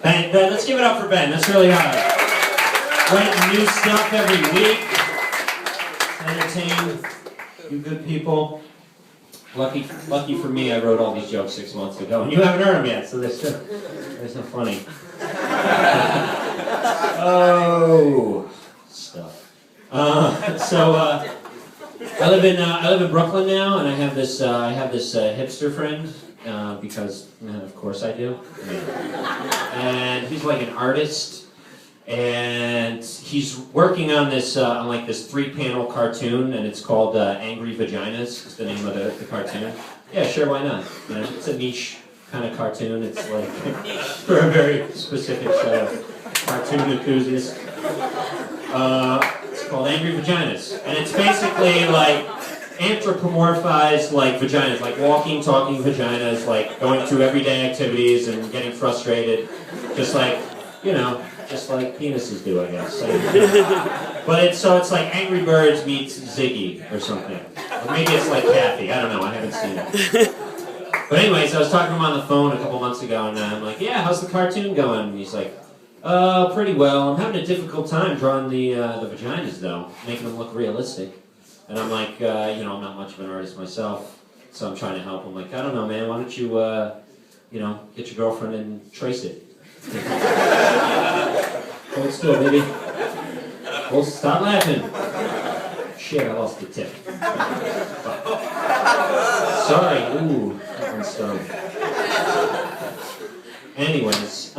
Ben, let's give it up for Ben. That's really hard. Writing new stuff every week. Entertain you good people. Lucky for me, I wrote all these jokes 6 months ago, and you haven't heard them yet, so there's no funny. Oh, stuff. I live in Brooklyn now, and I have this hipster friend because of course I do. And he's like an artist. And he's working on this on like this 3-panel cartoon, and it's called Angry Vaginas. Is the name of the cartoon. Yeah, sure, why not? You know, it's a niche kind of cartoon. It's like for a very specific set of cartoon enthusiasts. It's called Angry Vaginas, and it's basically like anthropomorphized like vaginas, like walking, talking vaginas, like going through everyday activities and getting frustrated, just like just like penises do, I guess. But it's like Angry Birds meets Ziggy or something. Or maybe it's like Kathy. I don't know. I haven't seen it. But anyways, I was talking to him on the phone a couple months ago, and I'm like, "Yeah, how's the cartoon going?" And he's like, pretty well. I'm having a difficult time drawing the vaginas, though, making them look realistic." And I'm like, I'm not much of an artist myself, so I'm trying to help him. Like, I don't know, man. Why don't you, get your girlfriend and trace it? Hold still, baby. Hold, stop laughing. Shit, I lost the tip. Sorry. Ooh, that one's stung. Anyways,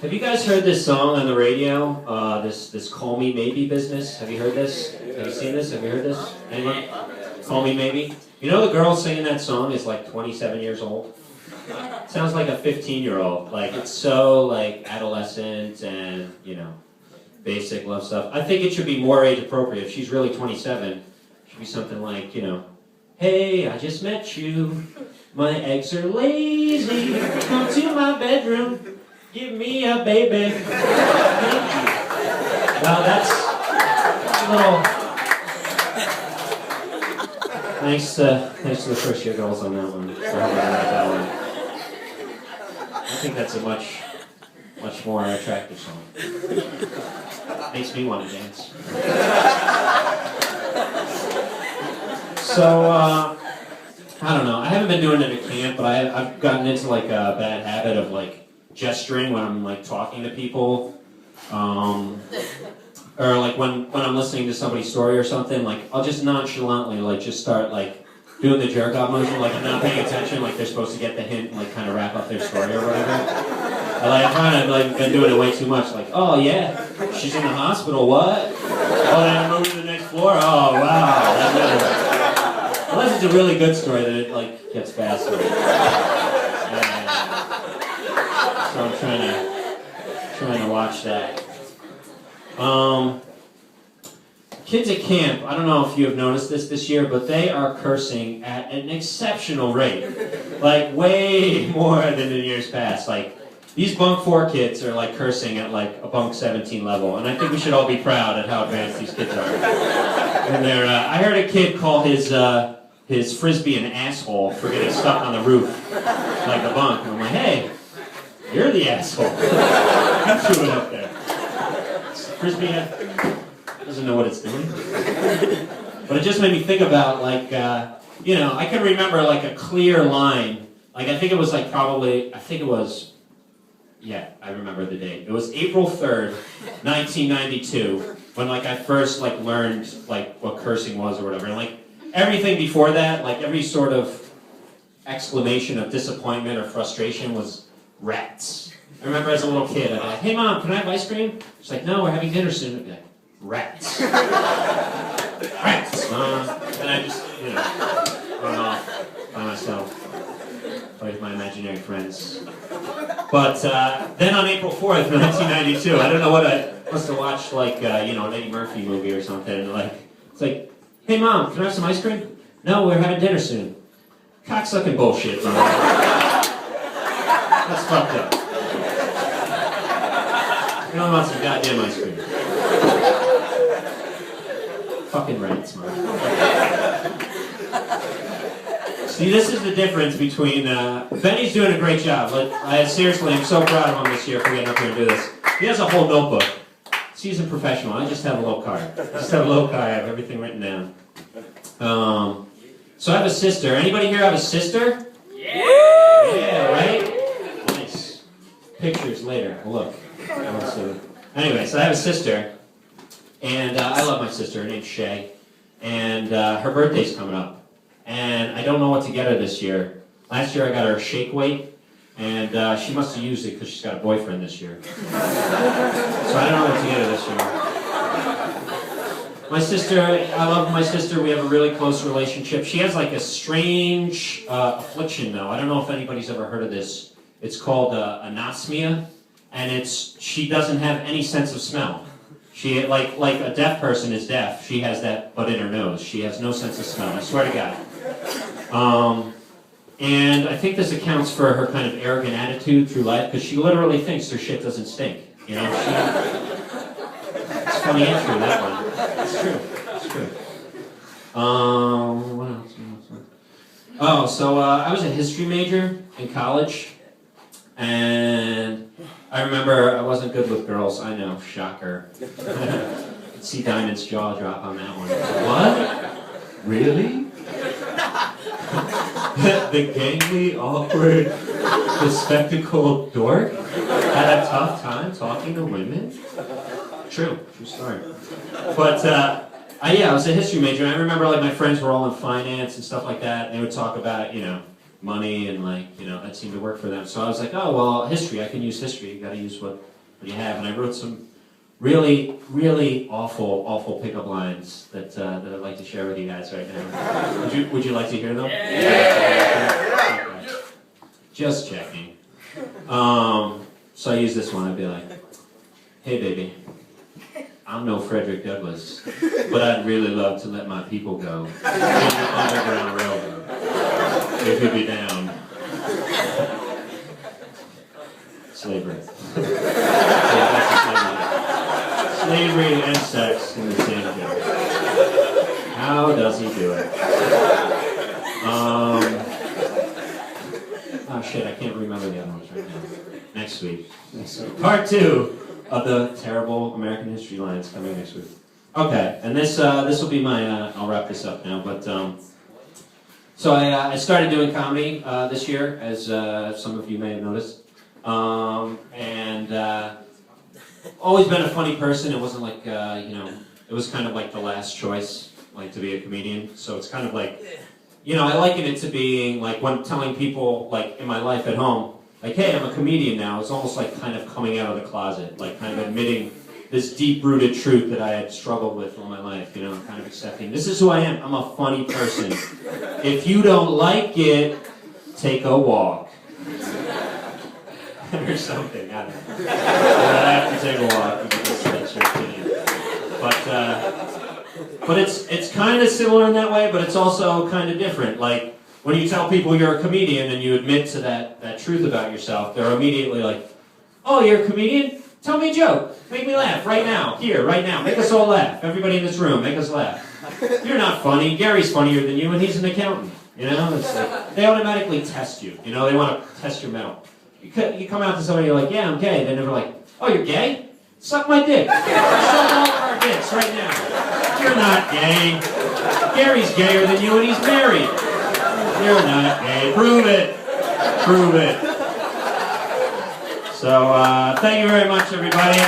have you guys heard this song on the radio? This "Call Me Maybe" business. Have you heard this? Have you seen this? Have you heard this? Anyone? "Call Me Maybe." You know the girl singing that song is like 27 years old. Sounds like a 15-year-old. Like, it's so, like, adolescent and, basic love stuff. I think it should be more age appropriate. If she's really 27, it should be something like, "Hey, I just met you. My eggs are lazy. Come to my bedroom. Give me a baby." Well, that's a little... Thanks to the first-year girls on that one. For helping me write that one. I think that's a much more attractive song. Makes me want to dance. So, I don't know. I haven't been doing it at camp, but I've gotten into like a bad habit of like gesturing when I'm like talking to people. Or like when I'm listening to somebody's story or something, like I'll just nonchalantly like just start like doing the jerk off motion, like I'm not paying attention, like they're supposed to get the hint and like kind of wrap up their story or whatever. I find I've like been doing it way too much. Like, "Oh yeah, she's in the hospital. What? Oh, then moving to the next floor. Oh wow." Unless it's a really good story, then it like gets faster. So I'm trying to watch that. Kids at camp, I don't know if you have noticed this year, but they are cursing at an exceptional rate. Like, way more than in years past. Like, these bunk 4 kids are like cursing at like a bunk 17 level, and I think we should all be proud at how advanced these kids are. And I heard a kid call his frisbee an asshole for getting stuck on the roof, like the bunk. And I'm like, "Hey, you're the asshole. You threw it up there." Frisbee doesn't know what it's doing. But it just made me think about, like, I can remember, like, a clear line. Like, I think it was, like, I remember the date. It was April 3rd, 1992, when, like, I first, like, learned, like, what cursing was or whatever. And, like, everything before that, like, every sort of exclamation of disappointment or frustration was rats. I remember as a little kid, I'd be like, "Hey Mom, can I have ice cream?" She's like, "No, we're having dinner soon." I'd be like, "Rats." Rats, Mom. And I just, run off by myself, play with my imaginary friends. But then on April 4th, 1992, I don't know what I must have watched, like, an Eddie Murphy movie or something. And it's like, "Hey Mom, can I have some ice cream?" "No, we're having dinner soon." Cocksucking bullshit, Mom. That's fucked up. You don't want some goddamn ice cream. Fucking rats, man. See, this is the difference between, Benny's doing a great job. Seriously, I'm so proud of him this year for getting up here and do this. He has a whole notebook. He's a professional. I just have a little card. I have everything written down. So I have a sister. Anybody here have a sister? Yeah! Yeah, right? Nice. Pictures later. Look. Anyway, so I have a sister. And I love my sister. Her name's Shay. And her birthday's coming up. And I don't know what to get her this year. Last year I got her a shake weight, and she must have used it because she's got a boyfriend this year. So I don't know what to get her this year. My sister, I love my sister. We have a really close relationship. She has like a strange affliction though. I don't know if anybody's ever heard of this. It's called anosmia, and she doesn't have any sense of smell. She, like a deaf person is deaf, she has that but in her nose. She has no sense of smell, I swear to God. And I think this accounts for her kind of arrogant attitude through life, because she literally thinks her shit doesn't stink. You know, it's funny and true, that one. It's true. What else? Oh, so I was a history major in college, and I remember I wasn't good with girls. I know, shocker. See Diamond's jaw drop on that one. What? Really? The gangly, awkward, bespectacled dork had a tough time talking to women? True story. But, I was a history major, and I remember like my friends were all in finance and stuff like that, and they would talk about, money and that seemed to work for them. So I was like, oh, well, history, I can use history. You gotta use what you have. And I wrote some really, really awful pickup lines that I'd like to share with you guys right now. Would you like to hear them? Yeah. Okay. Just checking. So I use this one. I'd be like, hey, baby, I'm no Frederick Douglass, but I'd really love to let my people go in the Underground Railroad. If you'd be down. Slavery. Yeah, that's slavery. Slavery and sex in the same joke. How does he do it? Oh shit, I can't remember the other ones right now. Next week. Part 2 of the terrible American history lines coming next week. Okay, and this will be my, I'll wrap this up now, but so I started doing comedy this year, as some of you may have noticed, and always been a funny person. It wasn't like, it was kind of like the last choice, like to be a comedian, so it's kind of like, I liken it to being like when telling people, like in my life at home, like, hey, I'm a comedian now. It's almost like kind of coming out of the closet, like kind of admitting this deep-rooted truth that I had struggled with all my life, kind of accepting. This is who I am. I'm a funny person. If you don't like it, take a walk. Or something, I don't know. I have to take a walk because that's your opinion. But it's kind of similar in that way, but it's also kind of different. Like, when you tell people you're a comedian and you admit to that truth about yourself, they're immediately like, oh, you're a comedian? Tell me a joke. Make me laugh right now. Here, right now. Make us all laugh. Everybody in this room, make us laugh. You're not funny. Gary's funnier than you, and he's an accountant. It's like, they automatically test you. They want to test your mettle. You come out to somebody, you're like, yeah, I'm gay. They're never like, oh, you're gay? Suck my dick. Suck all of our dicks right now. You're not gay. Gary's gayer than you, and he's married. You're not gay. Prove it. Prove it. So, thank you very much, everybody.